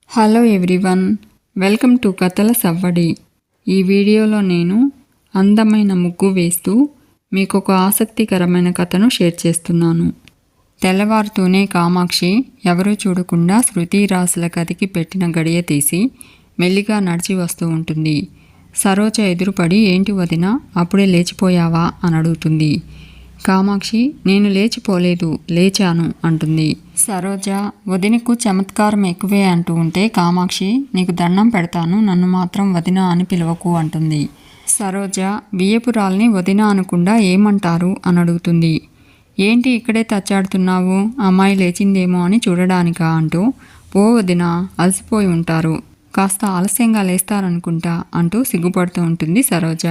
Hello everyone, welcome to కథల సవ్వడి. ఈ వీడియోలో నేను అందమైన ముగ్గు వేస్తూ మీకు ఒక ఆసక్తికరమైన కథను షేర్ చేస్తున్నాను. తెల్లవారుతూనే కామాక్షి ఎవరూ చూడకుండా శృతి రాసుల గదికి పెట్టిన గడియ తీసి మెల్లిగా నడిచి వస్తూ ఉంటుంది. సరోజ ఎదురుపడి, ఏంటి వదినా, అప్పుడే లేచిపోయావా అని అడుగుతుంది. కామాక్షి, నేను లేచిపోలేదు, లేచాను అంటుంది. సరోజ, వదినకు చమత్కారం ఎక్కువే అంటూ ఉంటే కామాక్షి, నీకు దండం పెడతాను, నన్ను మాత్రం వదిన అని పిలవకు అంటుంది. సరోజ, బియ్యపురాల్ని వదిన అనకుండా ఏమంటారు అని అడుగుతుంది. ఏంటి ఇక్కడే తచ్చాడుతున్నావు, అమ్మాయి లేచిందేమో అని చూడడానికా అంటూ, పో వదిన, అలసిపోయి ఉంటారు, కాస్త ఆలస్యంగా లేస్తారనుకుంటా అంటూ సిగ్గుపడుతూ ఉంటుంది సరోజ.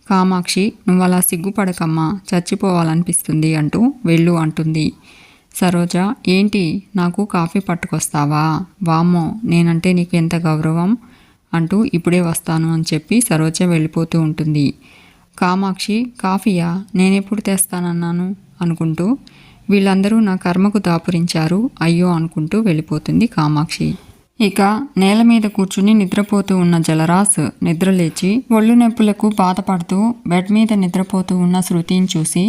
కామాక్షి, నువ్వలా సిగ్గుపడకమ్మా, చచ్చిపోవాలనిపిస్తుంది అంటూ వెళ్ళు అంటుంది. సరోజ, ఏంటి, నాకు కాఫీ పట్టుకొస్తావా? వామ్మో, నేనంటే నీకు ఎంత గౌరవం అంటూ ఇప్పుడే వస్తాను అని చెప్పి సరోజ వెళ్ళిపోతూ ఉంటుంది. కామాక్షి, కాఫీయా, నేనెప్పుడు తెస్తానన్నాను అనుకుంటూ, వీళ్ళందరూ నా కర్మకు దాపురించారు, అయ్యో అనుకుంటూ వెళ్ళిపోతుంది కామాక్షి. ఇక నేల మీద కూర్చుని నిద్రపోతూ ఉన్న జలరాస్ నిద్రలేచి ఒళ్ళు నొప్పులకు బాధపడుతూ బెడ్ మీద నిద్రపోతూ ఉన్న శృతిని చూసి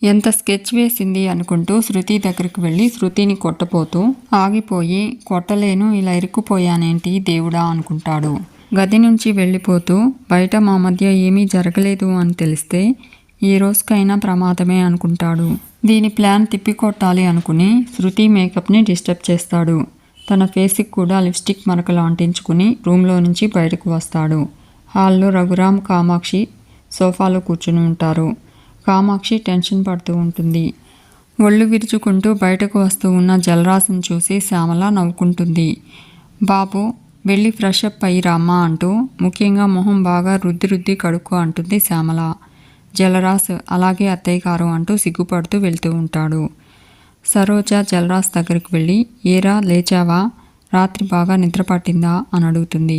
ఎంత స్కెచ్ వేసింది అనుకుంటూ శృతి దగ్గరికి వెళ్ళి శృతిని కొట్టపోతూ ఆగిపోయి, కొట్టలేను, ఇలా ఇరుక్కుపోయానేంటి దేవుడా అనుకుంటాడు. గది నుంచి వెళ్ళిపోతూ, బయట మా మధ్య ఏమీ జరగలేదు అని తెలిస్తే ఈ రోజుకైనా ప్రమాదమే అనుకుంటాడు. దీని ప్లాన్ తిప్పికొట్టాలి అనుకుని శృతి మేకప్ని డిస్టర్బ్ చేస్తాడు. తన ఫేస్కి కూడా లిప్స్టిక్ మరకలు అంటించుకుని రూమ్లో నుంచి బయటకు వస్తాడు. హాల్లో రఘురామ్, కామాక్షి సోఫాలో కూర్చుని ఉంటారు. కామాక్షి టెన్షన్ పడుతూ ఉంటుంది. ఒళ్ళు విరుచుకుంటూ బయటకు వస్తూ ఉన్న జలరాసును చూసి శ్యామల నవ్వుకుంటుంది. బాబు, వెళ్ళి ఫ్రెష్ అప్ అయ్యి రామ్మా అంటూ ముఖ్యంగా మొహం బాగా రుద్ది కడుక్కో అంటుంది శ్యామల. జలరాస్, అలాగే అత్తయ్య గారు అంటూ సిగ్గుపడుతూ వెళ్తూ ఉంటాడు. సరోజ జలరాస్ దగ్గరికి వెళ్ళి, ఏరా లేచావా, రాత్రి బాగా నిద్ర పట్టిందా అని అడుగుతుంది.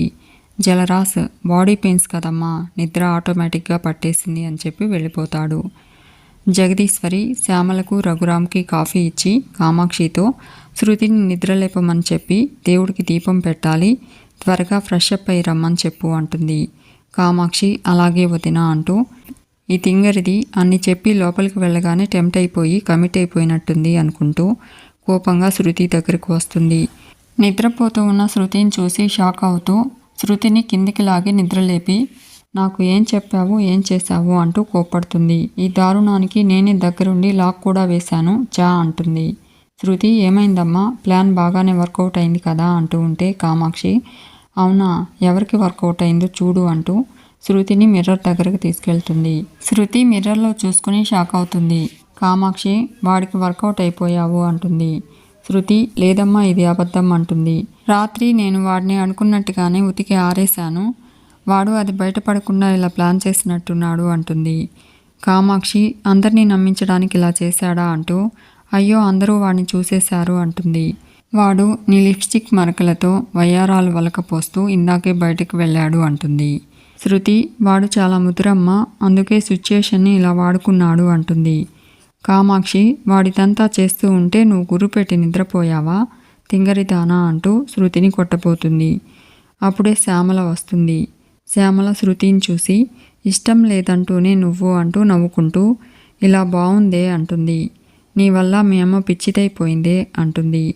జలరాస్, బాడీ పెయిన్స్ కదమ్మా, నిద్ర ఆటోమేటిక్గా పట్టేసింది అని చెప్పి వెళ్ళిపోతాడు. జగదీశ్వరి శ్యామలకు రఘురామ్కి కాఫీ ఇచ్చి కామాక్షితో శృతిని నిద్రలేపమని చెప్పి దేవుడికి దీపం పెట్టాలి, త్వరగా ఫ్రెష్ అప్ అయ్యి రమ్మని చెప్పు అంటుంది. కామాక్షి, అలాగే వదినా అంటూ, ఈ తింగరిది అన్ని చెప్పి లోపలికి వెళ్ళగానే టెంప్ట్ అయిపోయి కమిట్ అయిపోయినట్టుంది అనుకుంటూ కోపంగా శృతి దగ్గరకు వస్తుంది. నిద్రపోతూ ఉన్న శృతిని చూసి షాక్ అవుతూ శృతిని కిందికి లాగి నిద్రలేపి, నాకు ఏం చెప్పావు, ఏం చేశావు అంటూ కోప్పడుతుంది. ఈ దారుణానికి నేనే దగ్గరుండి లాక్ కూడా వేశాను చా అంటుంది. శృతి, ఏమైందమ్మా, ప్లాన్ బాగానే వర్కౌట్ అయింది కదా అంటూ ఉంటే కామాక్షి, అవునా, ఎవరికి వర్కౌట్ అయిందో చూడు అంటూ శృతిని మిర్రర్ దగ్గరకు తీసుకెళ్తుంది. శృతి మిర్రర్లో చూసుకుని షాక్ అవుతుంది. కామాక్షి, వాడికి వర్కౌట్ అయిపోయావు అంటుంది. శృతి, లేదమ్మా, ఇది అబద్ధం అంటుంది. రాత్రి నేను వాడిని అనుకున్నట్టుగానే ఉతికి ఆరేశాను, వాడు అది బయటపడకుండా ఇలా ప్లాన్ చేసినట్టున్నాడు అంటుంది. కామాక్షి, అందరినీ నమ్మించడానికి ఇలా చేశాడా అంటూ, అయ్యో, అందరూ వాడిని చూసేశారు అంటుంది. వాడు నీ లిప్స్టిక్ మరకలతో వయ్యారాలు వలకపోస్తూ ఇందాకే బయటకు వెళ్ళాడు అంటుంది. శృతి, వాడు చాలా ముదురమ్మ, అందుకే సిచ్యుయేషన్ని ఇలా వాడుకున్నాడు అంటుంది. కామాక్షి, వాడిదంతా చేస్తూ ఉంటే నువ్వు గుర్రుపెట్టి నిద్రపోయావా, తింగరిదానా అంటూ శృతిని కొట్టబోతుంది. అప్పుడే శ్యామల వస్తుంది. శ్యామల శృతిని చూసి, ఇష్టం లేదంటూనే నువ్వు అంటూ నవ్వుకుంటూ, ఇలా బాగుందే అంటుంది. నీ వల్ల మీ అమ్మ పిచ్చిదైపోయిందే అంటుంది.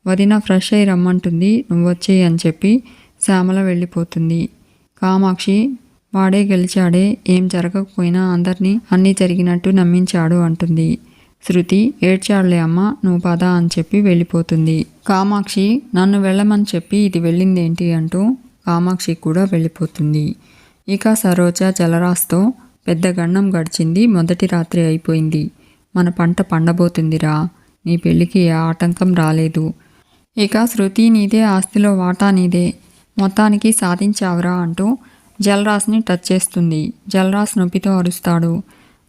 వదిన ఫ్రెష్ అయ్యి రమ్మంటుంది, నువ్వొచ్చేయి అని చెప్పి శ్యామల వెళ్ళిపోతుంది. కామాక్షి, వాడే గెలిచాడే, ఏం జరగకపోయినా అందరినీ అన్నీ జరిగినట్టు నమ్మించాడు అంటుంది. శృతి, ఏడ్చాడులే అమ్మ, నువ్వు పద అని చెప్పి వెళ్ళిపోతుంది. కామాక్షి, నన్ను వెళ్ళమని చెప్పి ఇది వెళ్ళిందేంటి అంటూ కామాక్షి కూడా వెళ్ళిపోతుంది. ఇక సరోజ జలరాస్తో, పెద్ద గండం గడిచింది, మొదటి రాత్రి అయిపోయింది, మన పంట పండబోతుందిరా, నీ పెళ్ళికి ఏ ఆటంకం రాలేదు, ఇక శృతి నీదే, ఆస్తిలో వాటా నీదే, మొత్తానికి సాధించావురా అంటూ జలరాస్ని టచ్ చేస్తుంది. జలరాస్ నొప్పితో అరుస్తాడు.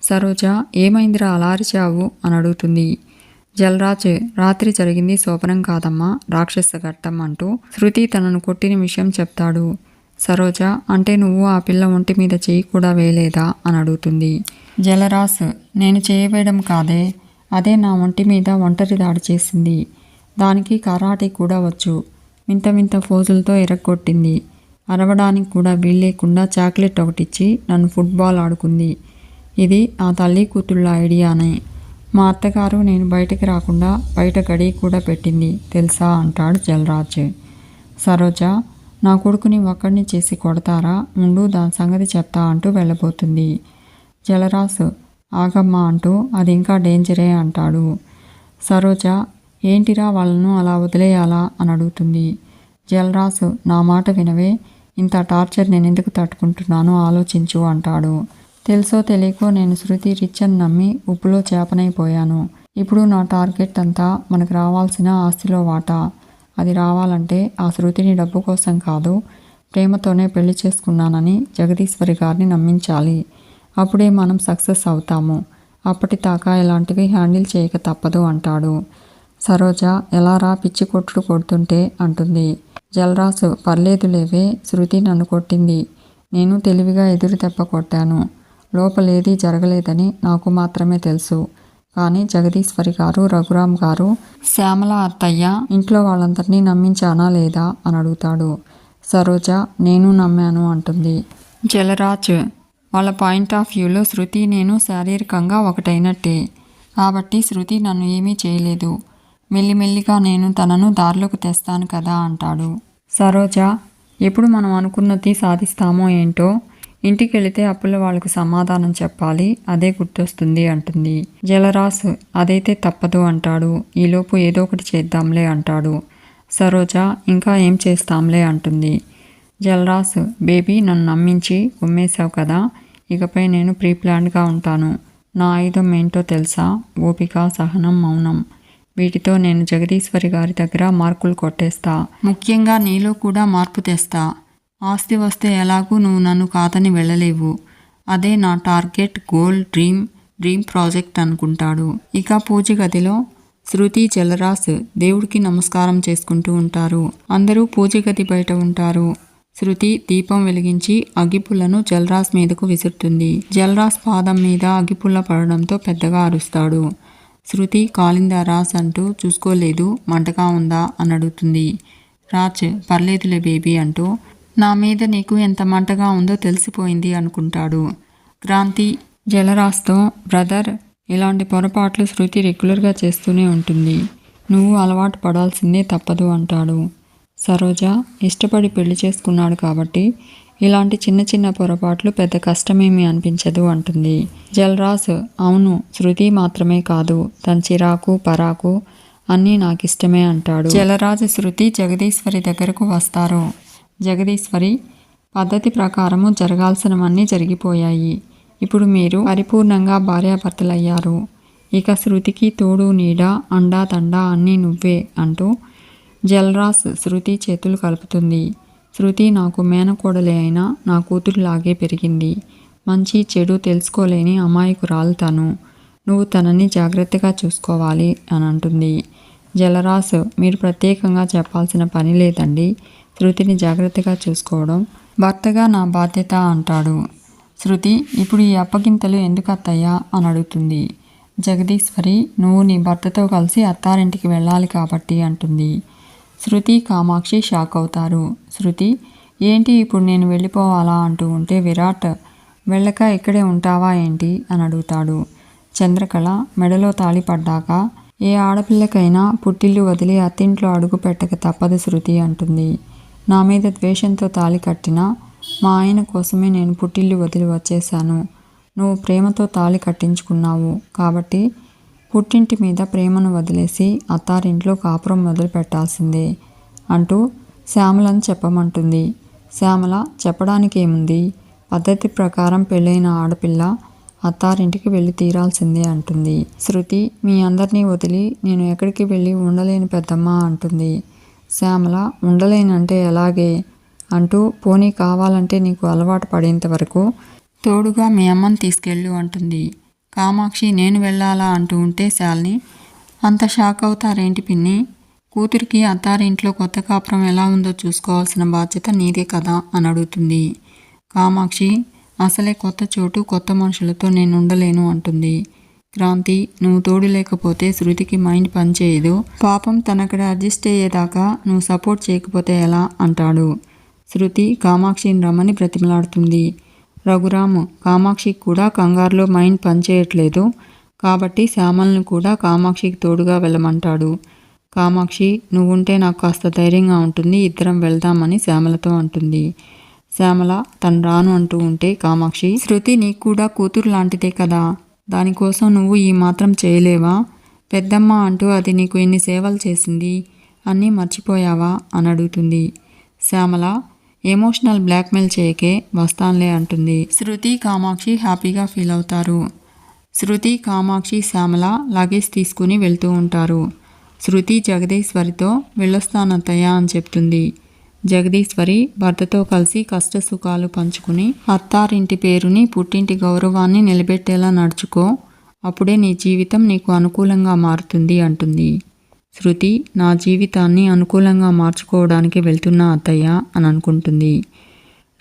సరోజ, ఏమైందిరా అలా అరిచావు అని అడుగుతుంది. జలరాజ్, రాత్రి జరిగింది శోభనం కాదమ్మా, రాక్షస ఘట్టం అంటూ శృతి తనను కొట్టిన విషయం చెప్తాడు. సరోజ, అంటే నువ్వు ఆ పిల్ల ఒంటి మీద చేయి కూడా వేయలేదా అని అడుగుతుంది. జలరాస్, నేను చేయవేయడం కాదే, అదే నా ఒంటి మీద ఒంటరి దాడి చేసింది, దానికి కరాటే కూడా వచ్చు, వింత వింత ఫోజులతో ఎరగొట్టింది. అరవడానికి కూడా వీల్లేకుండా చాక్లెట్ ఒకటిచ్చి నన్ను ఫుట్బాల్ ఆడుకుంది. ఇది ఆ తల్లి కూతుళ్ళ ఐడియానే. మా అత్తగారు నేను బయటకు రాకుండా బయట గడి కూడా పెట్టింది తెలుసా అంటాడు జలరాజ్. సరోజ, నా కొడుకుని ఒక్కడిని చేసి కొడతారా, ముందు దాని సంగతి చెప్తా అంటూ వెళ్ళబోతుంది. జలరాజ్ ఆగమ్మా అంటూ అది ఇంకా డేంజరే అంటాడు. సరోజ, ఏంటిరా వాళ్ళను అలా వదిలేయాలా అని అడుగుతుంది. జలరాజ్, నా మాట వినవే, ఇంత టార్చర్ నేనెందుకు తట్టుకుంటున్నానో ఆలోచించు అంటాడు. తెలుసో తెలియకో నేను శృతి రిచ్ అని నమ్మి ఉప్పులో చేపనైపోయాను. ఇప్పుడు నా టార్గెట్ అంతా మనకు రావాల్సిన ఆస్తిలో వాటా. అది రావాలంటే ఆ శృతిని డబ్బు కోసం కాదు, ప్రేమతోనే పెళ్లి చేసుకున్నానని జగదీశ్వరి గారిని నమ్మించాలి. అప్పుడే మనం సక్సెస్ అవుతాము. అప్పటిదాకా ఇలాంటివి హ్యాండిల్ చేయక తప్పదు అంటాడు. సరోజ, ఎలారా పిచ్చి కొట్టుడు కొడుతుంటే అంటుంది. జలరాజు, పర్లేదులేవే, శృతి నన్ను కొట్టింది. నేను తెలివిగా ఎదురు దెబ్బ కొట్టాను. లోపలేదీ జరగలేదని నాకు మాత్రమే తెలుసు. కానీ జగదీశ్వరి గారు, రఘురాం గారు, శ్యామల అత్తయ్య, ఇంట్లో వాళ్ళందరినీ నమ్మించానా లేదా అని అడుగుతాడు. సరోజ, నేను నమ్మాను అంటుంది. జలరాజ్, వాళ్ళ పాయింట్ ఆఫ్ వ్యూలో శృతి నేను శారీరకంగా ఒకటైనట్టే. కాబట్టి శృతి నన్ను ఏమీ చేయలేదు. మెల్లిమెల్లిగా నేను తనను దారిలోకి తెస్తాను కదా అంటాడు. సరోజ, ఎప్పుడు మనం అనుకున్నది సాధిస్తామో ఏంటో, ఇంటికి వెళితే అప్పుల వాళ్ళకు సమాధానం చెప్పాలి, అదే గుర్తొస్తుంది అంటుంది. జలరాజ్, అదైతే తప్పదు అంటాడు. ఈలోపు ఏదో ఒకటి చేద్దాంలే అంటాడు. సరోజ, ఇంకా ఏం చేస్తాంలే అంటుంది. జలరాజ్, బేబీ, నన్ను నమ్మించి కుమ్మేశావు కదా, ఇకపై నేను ప్రీప్లాన్డ్గా ఉంటాను. నా ఆయుధం ఏంటో తెలుసా? ఓపిక, సహనం, మౌనం. వీటితో నేను జగదీశ్వరి గారి దగ్గర మార్కులు కొట్టేస్తా. ముఖ్యంగా నీలో కూడా మార్పు తెస్తా. ఆస్తి వస్తే ఎలాగూ నువ్వు నన్ను కాదని వెళ్ళలేవు. అదే నా టార్గెట్, గోల్, డ్రీమ్ ప్రాజెక్ట్ అనుకుంటాడు. ఇక పూజ గదిలో శృతి, జలరాజ్ దేవుడికి నమస్కారం చేసుకుంటూ ఉంటారు. అందరూ పూజ గది బయట ఉంటారు. శృతి దీపం వెలిగించి అగ్గిపుల్లను జలరాజ్ మీదకు విసురుతుంది. జలరాజ్ పాదం మీద అగ్గిపుల్ల పడడంతో పెద్దగా అరుస్తాడు. శృతి, కాలిందా రాజ్ అంటూ చూసుకోలేదు, మంటగా ఉందా అని అడుగుతుంది. రాజ్, పర్లేదులే బేబీ అంటూ, నా మీద నీకు ఎంత మంటగా ఉందో తెలిసిపోయింది అనుకుంటాడు. క్రాంతి జలరాజ్తో, బ్రదర్, ఇలాంటి పొరపాట్లు శృతి రెగ్యులర్గా చేస్తూనే ఉంటుంది. నువ్వు అలవాటు పడాల్సిందే, తప్పదు అంటాడు. సరోజ, ఇష్టపడి పెళ్లి చేసుకున్నాడు కాబట్టి ఇలాంటి చిన్న చిన్న పొరపాట్లు పెద్ద కష్టమేమీ అనిపించదు అంటుంది. జలరాజ్, అవును, శృతి మాత్రమే కాదు, తన చిరాకు, పరాకు అన్నీ నాకిష్టమే అంటాడు. జలరాజ్, శృతి జగదీశ్వరి దగ్గరకు వస్తారు. జగదీశ్వరి, పద్ధతి ప్రకారము జరగాల్సినవన్నీ జరిగిపోయాయి. ఇప్పుడు మీరు పరిపూర్ణంగా భార్యాభర్తలయ్యారు. ఇక శృతికి తోడు, నీడ, అండా తండా అన్నీ నువ్వే అంటూ జలరాజ్ శృతి చేతులు కలుపుతుంది. శృతి నాకు మేనకోడలే అయినా నా కూతురులాగే పెరిగింది. మంచి చెడు తెలుసుకోలేని అమాయకురాలు తను. నువ్వు తనని జాగ్రత్తగా చూసుకోవాలి అని అంటుంది. జలరాజ్, మీరు ప్రత్యేకంగా చెప్పాల్సిన పని లేదండి. శృతిని జాగ్రత్తగా చూసుకోవడం భర్తగా నా బాధ్యత అంటాడు. శృతి, ఇప్పుడు ఈ అప్పగింతలు ఎందుకు అత్తయ్యా అని అడుగుతుంది. జగదీశ్వరి, నువ్వు నీ భర్తతో కలిసి అత్తారింటికి వెళ్ళాలి కాబట్టి అంటుంది. శృతి, కామాక్షి షాక్ అవుతారు. శృతి, ఏంటి ఇప్పుడు నేను వెళ్ళిపోవాలా అంటూ ఉంటే విరాట్, వెళ్ళక ఇక్కడే ఉంటావా ఏంటి అని అడుగుతాడు. చంద్రకళ, మెడలో తాళి పడ్డాక ఏ ఆడపిల్లకైనా పుట్టిల్లు వదిలి అత్తింట్లో అడుగు పెట్టక తప్పదు శృతి అంటుంది. నా మీద ద్వేషంతో తాళి కట్టినా మా ఆయన కోసమే నేను పుట్టిల్లు వదిలి వచ్చేశాను. నువ్వు ప్రేమతో తాళి కట్టించుకున్నావు కాబట్టి పుట్టింటి మీద ప్రేమను వదిలేసి అత్తారింట్లో కాపురం మొదలు పెట్టాల్సిందే అంటూ శ్యామలను చెప్పమంటుంది. శ్యామల, చెప్పడానికి ఏముంది, పద్ధతి ప్రకారం పెళ్ళైన ఆడపిల్ల అత్తారింటికి వెళ్ళి తీరాల్సిందే అంటుంది. శృతి, మీ అందరినీ వదిలి నేను ఎక్కడికి వెళ్ళి ఉండలేని పెద్దమ్మ అంటుంది. శ్యామల, ఉండలేనంటే ఎలాగే అంటూ, పోనీ కావాలంటే నీకు అలవాటు పడేంత వరకు తోడుగా మీ అమ్మని తీసుకెళ్ళు అంటుంది. కామాక్షి, నేను వెళ్ళాలా అంటూ ఉంటే శాలిని, అంత షాక్ అవుతారేంటి పిన్ని, కూతురికి అత్తారింట్లో కొత్త కాపురం ఎలా ఉందో చూసుకోవాల్సిన బాధ్యత నీదే కదా అని అడుగుతుంది. కామాక్షి, అసలే కొత్త చోటు, కొత్త మనుషులతో నేను ఉండలేను అంటుంది. క్రాంతి, నువ్వు తోడు లేకపోతే శృతికి మైండ్ పనిచేయదు. పాపం తనక్కడ అడ్జస్ట్ అయ్యేదాకా నువ్వు సపోర్ట్ చేయకపోతే ఎలా అంటాడు. శృతి కామాక్షిని రమ్మని బ్రతిమలాడుతుంది. రఘురామ్ కామాక్షికి కూడా కంగారులో మైండ్ పనిచేయట్లేదు కాబట్టి శ్యామలను కూడా కామాక్షికి తోడుగా వెళ్ళమంటాడు. కామాక్షి, నువ్వుంటే నాకు కాస్త ధైర్యంగా ఉంటుంది, ఇద్దరం వెళ్దామని శ్యామలతో అంటుంది. శ్యామల తను రాను అంటూ ఉంటే కామాక్షి, శృతి నీకు కూడా కూతురు లాంటిదే కదా, దానికోసం నువ్వు ఈ మాత్రం చేయలేవా? పెద్దమ్మ అంటూ అది నీకు ఎన్ని సేవలు చేసింది, అన్నీ మర్చిపోయావా అని అడుగుతుంది. శ్యామల ఎమోషనల్ బ్లాక్మెయిల్ చేయకే, వస్తానులే అంటుంది. శృతి కామాక్షి హ్యాపీగా ఫీల్ అవుతారు. శృతి కామాక్షి శ్యామల లగేజ్ తీసుకుని వెళ్తూ ఉంటారు. శృతి జగదీశ్వరితో వెళ్ళొస్తానత్తయ్య అని చెప్తుంది. జగదీశ్వరి భర్తతో కలిసి కష్ట సుఖాలు పంచుకుని అత్తారింటి పేరుని పుట్టింటి గౌరవాన్ని నిలబెట్టేలా నడుచుకో, అప్పుడే నీ జీవితం నీకు అనుకూలంగా మారుతుంది అంటుంది. శృతి నా జీవితాన్ని అనుకూలంగా మార్చుకోవడానికి వెళ్తున్నా అత్తయ్య అని అనుకుంటుంది.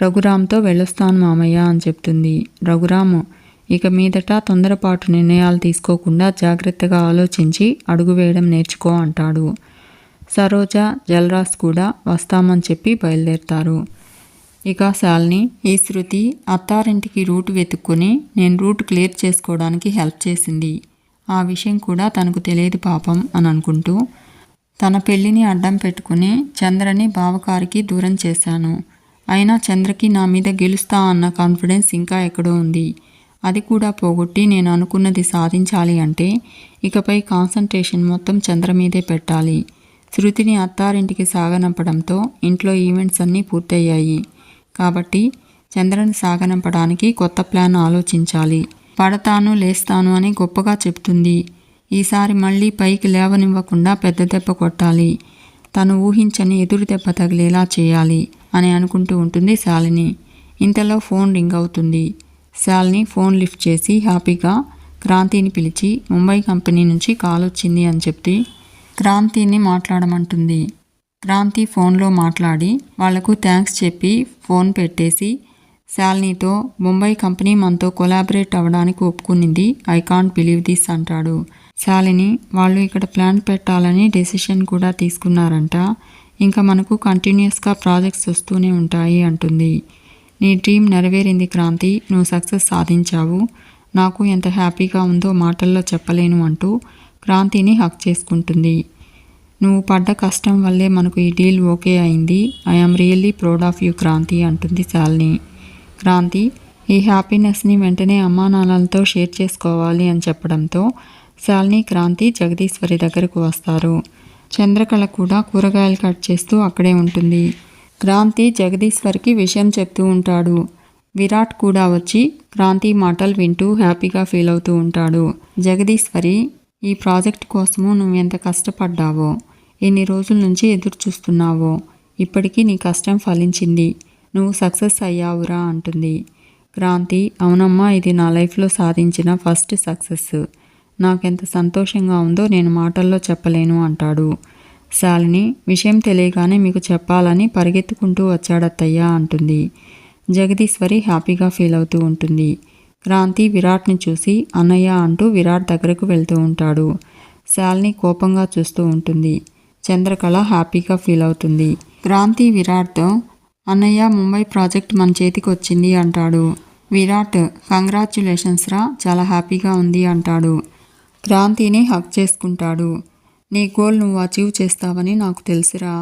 రఘురామ్తో వెళ్ళొస్తాను మామయ్య అని చెప్తుంది. రఘురామ్ ఇక మీదట తొందరపాటు నిర్ణయాలు తీసుకోకుండా జాగ్రత్తగా ఆలోచించి అడుగు వేయడం నేర్చుకో అంటాడు. సరోజ, జలరాజ్ కూడా వస్తామని చెప్పి బయలుదేరుతారు. ఇక శాలిని, ఈ శృతి అత్తారింటికి రూట్ వెతుక్కుని నేను రూట్ క్లియర్ చేసుకోవడానికి హెల్ప్ చేసింది, ఆ విషయం కూడా తనకు తెలియదు పాపం అని అనుకుంటూ, తన పెళ్ళిని అడ్డం పెట్టుకుని చంద్రని బావకారికి దూరం చేశాను, అయినా చంద్రకి నా మీద గెలుస్తా అన్న కాన్ఫిడెన్స్ ఇంకా ఎక్కడో ఉంది, అది కూడా పోగొట్టి నేను అనుకున్నది సాధించాలి అంటే ఇకపై కాన్సంట్రేషన్ మొత్తం చంద్ర మీదే పెట్టాలి. శృతిని అత్తారింటికి సాగనంపడంతో ఇంట్లో ఈవెంట్స్ అన్నీ పూర్తయ్యాయి కాబట్టి చంద్రని సాగనంపడానికి కొత్త ప్లాన్ ఆలోచించాలి. పడతాను లేస్తాను అని గొప్పగా చెప్తుంది, ఈసారి మళ్ళీ పైకి లేవనివ్వకుండా పెద్ద దెబ్బ కొట్టాలి, తను ఊహించని ఎదురు దెబ్బ తగిలేలా చేయాలి అని అనుకుంటూ ఉంటుంది శాలిని. ఇంతలో ఫోన్ రింగ్ అవుతుంది. శాలిని ఫోన్ లిఫ్ట్ చేసి హ్యాపీగా క్రాంతిని పిలిచి ముంబై కంపెనీ నుంచి కాల్ వచ్చింది అని చెప్పి క్రాంతిని మాట్లాడమంటుంది. క్రాంతి ఫోన్లో మాట్లాడి వాళ్లకు థ్యాంక్స్ చెప్పి ఫోన్ పెట్టేసి శాలినితో ముంబై కంపెనీ మనతో కొలాబరేట్ అవ్వడానికి ఒప్పుకునింది, ఐ కాంట్ బిలీవ్ దిస్ అంటాడు. శాలిని వాళ్ళు ఇక్కడ ప్లాన్ పెట్టాలని డెసిషన్ కూడా తీసుకున్నారంట, ఇంకా మనకు కంటిన్యూస్గా ప్రాజెక్ట్స్ వస్తూనే ఉంటాయి అంటుంది. నీ డ్రీమ్ నెరవేరింది క్రాంతి, నువ్వు సక్సెస్ సాధించావు, నాకు ఎంత హ్యాపీగా ఉందో మాటల్లో చెప్పలేను అంటూ క్రాంతిని హక్ చేసుకుంటుంది. నువ్వు పడ్డ కష్టం వల్లే మనకు ఈ డీల్ ఓకే అయింది, I'm really proud of you Kranti అంటుంది శాలిని. క్రాంతి ఈ హ్యాపీనెస్ని వెంటనే అమ్మానాన్నలతో షేర్ చేసుకోవాలి అని చెప్పడంతో శాలిని, క్రాంతి జగదీశ్వరి దగ్గరకు వస్తారు. చంద్రకళ కూడా కూరగాయలు కట్ చేస్తూ అక్కడే ఉంటుంది. క్రాంతి జగదీశ్వరికి విషయం చెప్తూ ఉంటాడు. విరాట్ కూడా వచ్చి క్రాంతి మాటలు వింటూ హ్యాపీగా ఫీల్ అవుతూ ఉంటాడు. జగదీశ్వరి, ఈ ప్రాజెక్ట్ కోసము నువ్వు ఎంత కష్టపడ్డావో, ఎన్ని రోజుల నుంచి ఎదురు చూస్తున్నావో, ఇప్పటికీ నీ కష్టం ఫలించింది, నువ్వు సక్సెస్ అయ్యావురా అంటుంది. క్రాంతి, అవునమ్మా, ఇది నా లైఫ్లో సాధించిన ఫస్ట్ సక్సెస్, నాకెంత సంతోషంగా ఉందో నేను మాటల్లో చెప్పలేను అంటాడు. శాలిని, విషయం తెలియగానే మీకు చెప్పాలని పరిగెత్తుకుంటూ వచ్చాడత్తయ్యా అంటుంది. జగదీశ్వరి హ్యాపీగా ఫీల్ అవుతూ ఉంటుంది. క్రాంతి విరాట్ని చూసి అన్నయ్య అంటూ విరాట్ దగ్గరకు వెళ్తూ ఉంటాడు. శాలిని కోపంగా చూస్తూ ఉంటుంది. చంద్రకళ హ్యాపీగా ఫీల్ అవుతుంది. క్రాంతి విరాట్తో అన్నయ్య ముంబై ప్రాజెక్ట్ మన చేతికి వచ్చింది అంటాడు. విరాట్, కంగ్రాచ్యులేషన్స్ రా, చాలా హ్యాపీగా ఉంది అంటాడు. క్రాంతిని హక్ చేసుకుంటాడు. నీ గోల్ నువ్వు అచీవ్ చేస్తావని నాకు తెలుసురా,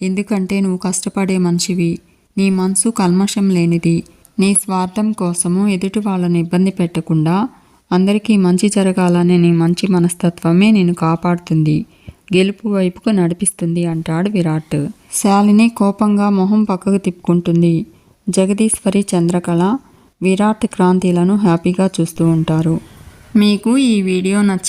ఎందుకంటే నువ్వు కష్టపడే మనిషివి, నీ మనసు కల్మషం లేనిది, నీ స్వార్థం కోసము ఎదుటి వాళ్ళని ఇబ్బంది పెట్టకుండా అందరికీ మంచి జరగాలనే నీ మంచి మనస్తత్వమే నిన్ను కాపాడుతుంది, గెలుపు వైపుకు నడిపిస్తుంది అంటాడు విరాట్. శాలిని కోపంగా మొహం పక్కకు తిప్పుకుంటుంది. జగదీశ్వరి, చంద్రకళ విరాట్ క్రాంతిలను హ్యాపీగా చూస్తూ ఉంటారు. మీకు ఈ వీడియో నచ్చ